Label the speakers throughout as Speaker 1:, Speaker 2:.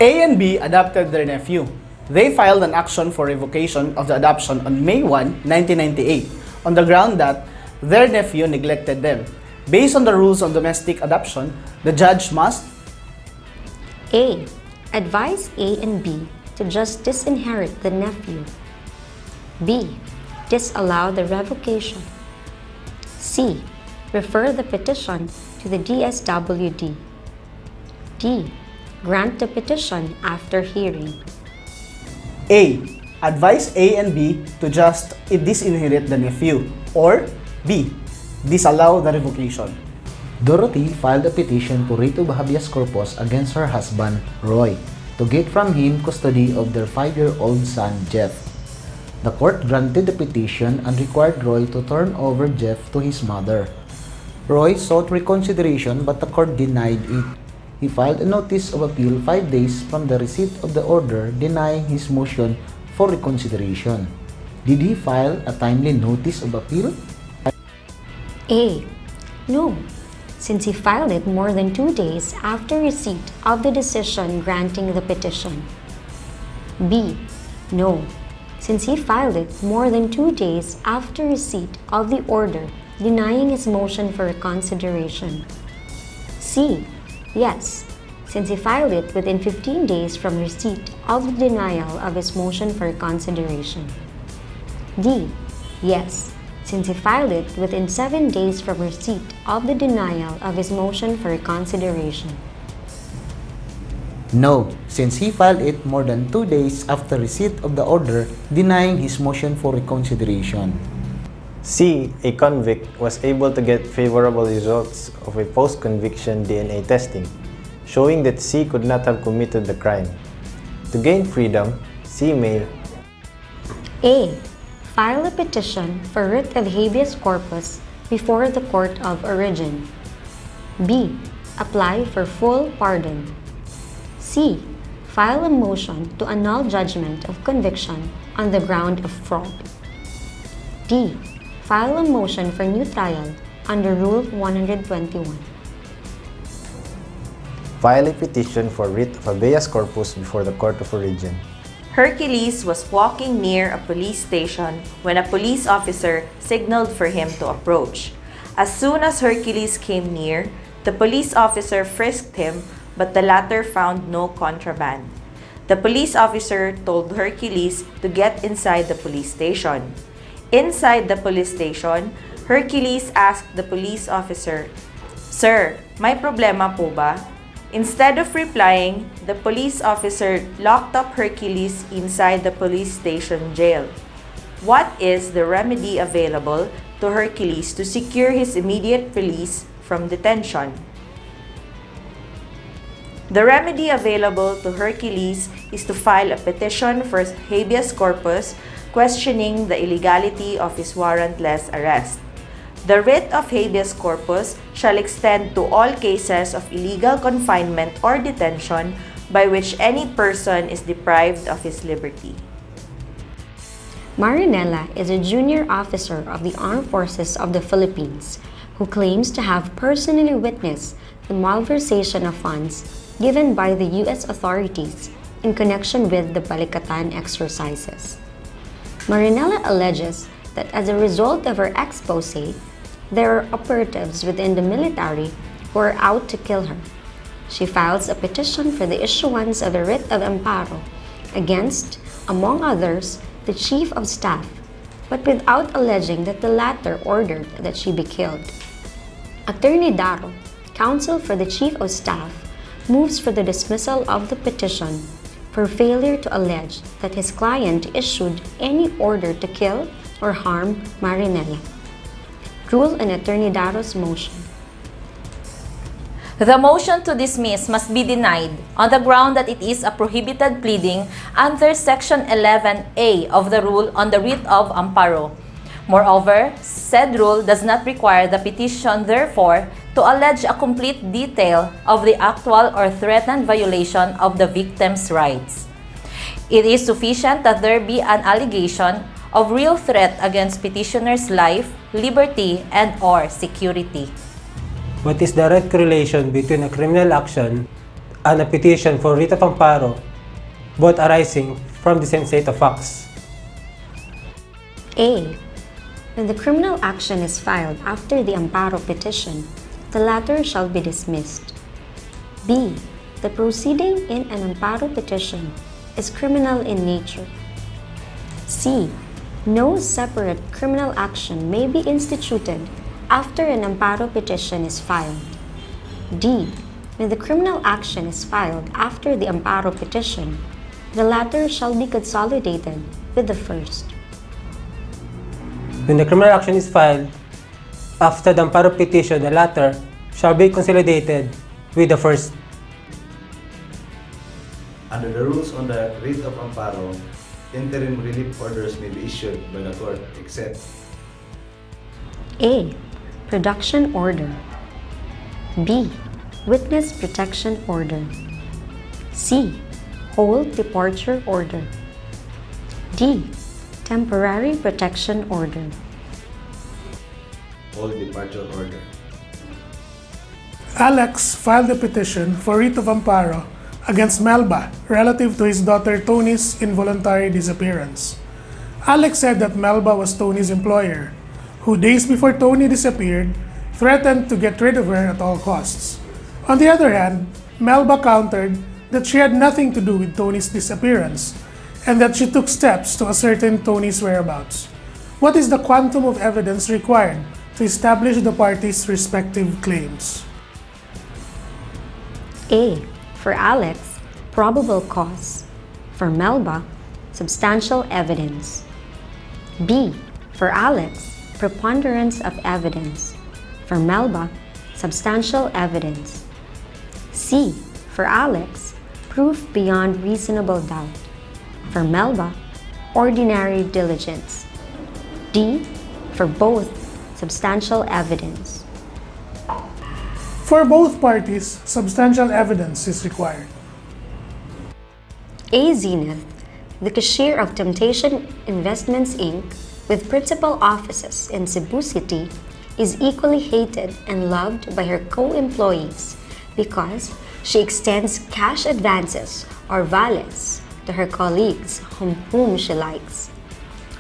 Speaker 1: A and B adopted their nephew. They filed an action for revocation of the adoption on May 1, 1998, on the ground that their nephew neglected them. Based on the rules on domestic adoption, the judge must
Speaker 2: A. Advise A and B to just disinherit the nephew. B. Disallow the revocation. C. Refer the petition to the DSWD. D. Grant the petition after hearing.
Speaker 1: A. Advise A and B to just disinherit the nephew, or B. Disallow the revocation.
Speaker 3: Dorothy filed a petition to writ of habeas corpus against her husband, Roy, to get from him custody of their 5-year-old son, Jeff. The court granted the petition and required Roy to turn over Jeff to his mother. Roy sought reconsideration but the court denied it. He filed a notice of appeal 5 days from the receipt of the order denying his motion for reconsideration. Did he file a timely notice of appeal?
Speaker 2: A. No, since he filed it more than 2 days after receipt of the decision granting the petition. B. No, since he filed it more than 2 days after receipt of the order denying his motion for reconsideration. C. Yes, since he filed it within 15 days from receipt of the denial of his motion for reconsideration. D. Yes, since he filed it within 7 days from receipt of the denial of his motion for reconsideration.
Speaker 3: No, since he filed it more than 2 days after receipt of the order denying his motion for reconsideration.
Speaker 4: C. A convict was able to get favorable results of a post-conviction DNA testing, showing that C could not have committed the crime. To gain freedom, C may
Speaker 2: A. File a petition for writ of habeas corpus before the court of origin. B. Apply for full pardon. C. File a motion to annul judgment of conviction on the ground of fraud. D. File a motion for new trial under Rule 121.
Speaker 4: file a petition for writ of habeas corpus before the court of origin.
Speaker 5: Hercules was walking near a police station when a police officer signaled for him to approach. As soon as Hercules came near, the police officer frisked him, but the latter found no contraband. The police officer told Hercules to get inside the police station. Inside the police station, Hercules asked the police officer, "Sir, may problema po ba?" Instead of replying, the police officer locked up Hercules inside the police station jail. What is the remedy available to Hercules to secure his immediate release from detention? The remedy available to Hercules is to file a petition for habeas corpus questioning the illegality of his warrantless arrest. The writ of habeas corpus shall extend to all cases of illegal confinement or detention by which any person is deprived of his liberty.
Speaker 2: Marinela is a junior officer of the Armed Forces of the Philippines who claims to have personally witnessed the malversation of funds given by the U.S. authorities in connection with the Balikatan exercises. Marinela alleges that as a result of her expose, there are operatives within the military who are out to kill her. She files a petition for the issuance of a writ of amparo against, among others, the Chief of Staff, but without alleging that the latter ordered that she be killed. Attorney Daro, counsel for the Chief of Staff, moves for the dismissal of the petition for failure to allege that his client issued any order to kill or harm Marinela. Rule on Attorney Daro's motion.
Speaker 6: The motion to dismiss must be denied on the ground that it is a prohibited pleading under Section 11A of the Rule on the Writ of Amparo. Moreover, said rule does not require the petition, therefore, to allege a complete detail of the actual or threatened violation of the victim's rights. It is sufficient that there be an allegation of real threat against petitioner's life, liberty, and/or security.
Speaker 7: What is the direct correlation between a criminal action and a petition for writ of amparo, both arising from the same state of facts.
Speaker 2: A. When the criminal action is filed after the amparo petition, the latter shall be dismissed. B. The proceeding in an amparo petition is criminal in nature. C. No separate criminal action may be instituted after an amparo petition is filed. D. When the criminal action is filed after the amparo petition, the latter shall be consolidated with the first.
Speaker 7: When the criminal action is filed after the amparo petition, the latter shall be consolidated with the first.
Speaker 8: Under the rules on the writ of amparo, interim relief orders may be issued by the court except
Speaker 2: A. Production order. B. Witness protection order. C. Hold departure order. D. Temporary protection order.
Speaker 8: all departure order.
Speaker 9: Alex filed a petition for writ of amparo against Melba relative to his daughter Tony's involuntary disappearance. Alex said that Melba was Tony's employer, who days before Tony disappeared, threatened to get rid of her at all costs. On the other hand, Melba countered that she had nothing to do with Tony's disappearance and that she took steps to ascertain Tony's whereabouts. What is the quantum of evidence required to establish the parties' respective claims?
Speaker 2: A. For Alex, probable cause. For Melba, substantial evidence. B. For Alex, preponderance of evidence. For Melba, substantial evidence. C. For Alex, proof beyond reasonable doubt. For Melba, ordinary diligence. D. For both, substantial evidence.
Speaker 9: For both parties, substantial evidence is required.
Speaker 2: A. Zenith, the cashier of Temptation Investments Inc., with principal offices in Cebu City, is equally hated and loved by her co-employees because she extends cash advances or vales to her colleagues whom she likes.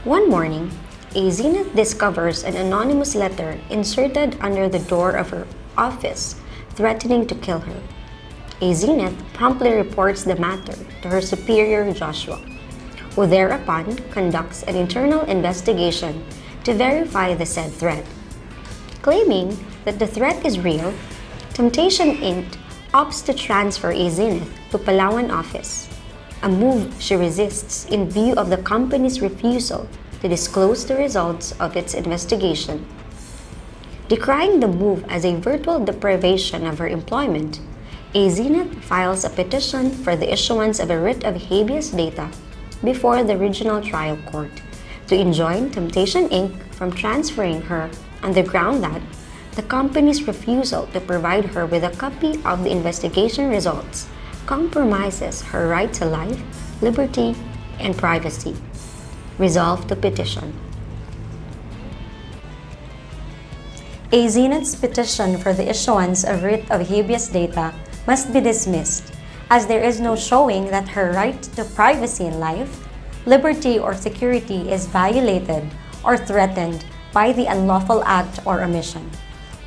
Speaker 2: One morning, A. Zenith discovers an anonymous letter inserted under the door of her office, threatening to kill her. A. Zenith promptly reports the matter to her superior Joshua, who thereupon conducts an internal investigation to verify the said threat. Claiming that the threat is real, Temptation Inc. opts to transfer A. Zenith to Palawan office, a move she resists in view of the company's refusal to disclose the results of its investigation. Decrying the move as a virtual deprivation of her employment, A. Zenith files a petition for the issuance of a writ of habeas data before the regional trial court to enjoin Temptation Inc. from transferring her on the ground that the company's refusal to provide her with a copy of the investigation results compromises her right to life, liberty, and privacy. Resolve the petition.
Speaker 10: A. Zenith's petition for the issuance of writ of habeas data must be dismissed, as there is no showing that her right to privacy in life, liberty, or security is violated or threatened by the unlawful act or omission.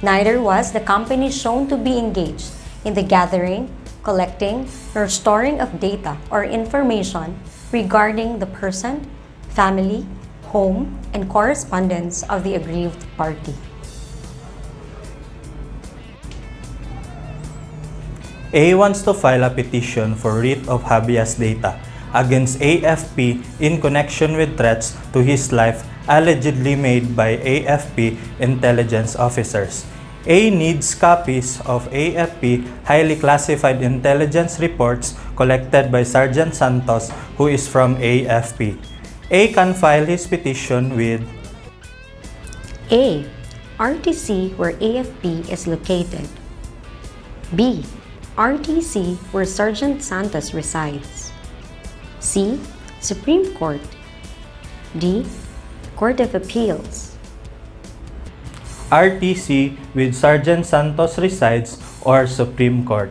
Speaker 10: Neither was the company shown to be engaged in the gathering, collecting, or storing of data or information regarding the person, family, home, and correspondence of the aggrieved party.
Speaker 11: A wants to file a petition for writ of habeas data against AFP in connection with threats to his life allegedly made by AFP intelligence officers. A needs copies of AFP highly classified intelligence reports collected by Sergeant Santos, who is from AFP. A can file his petition with
Speaker 2: A. RTC where AFP is located. B. RTC where Sergeant Santos resides. C. Supreme Court. D. Court of Appeals.
Speaker 11: RTC with Sergeant Santos resides or Supreme Court.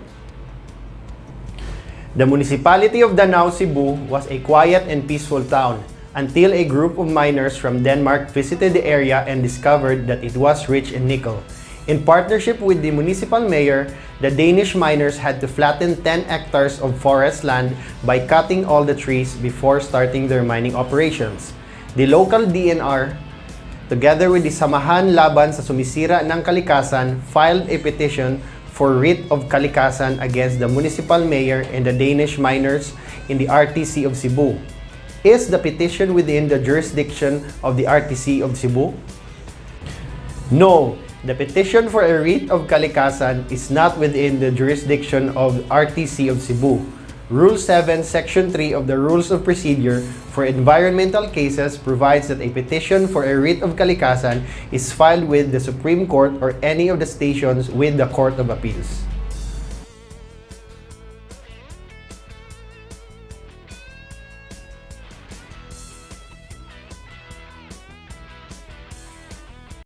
Speaker 12: The municipality of Danao, Cebu was a quiet and peaceful town until a group of miners from Denmark visited the area and discovered that it was rich in nickel. In partnership with the municipal mayor, the Danish miners had to flatten 10 hectares of forest land by cutting all the trees before starting their mining operations. The local DNR, together with the Samahan Laban sa Sumisira ng Kalikasan, filed a petition for writ of kalikasan against the municipal mayor and the Danish miners in the RTC of Cebu. Is the petition within the jurisdiction of the RTC of Cebu? No, the petition for a writ of kalikasan is not within the jurisdiction of RTC of Cebu. Rule 7, Section 3 of the Rules of Procedure for Environmental Cases provides that a petition for a writ of kalikasan is filed with the Supreme Court or any of the stations with the Court of Appeals.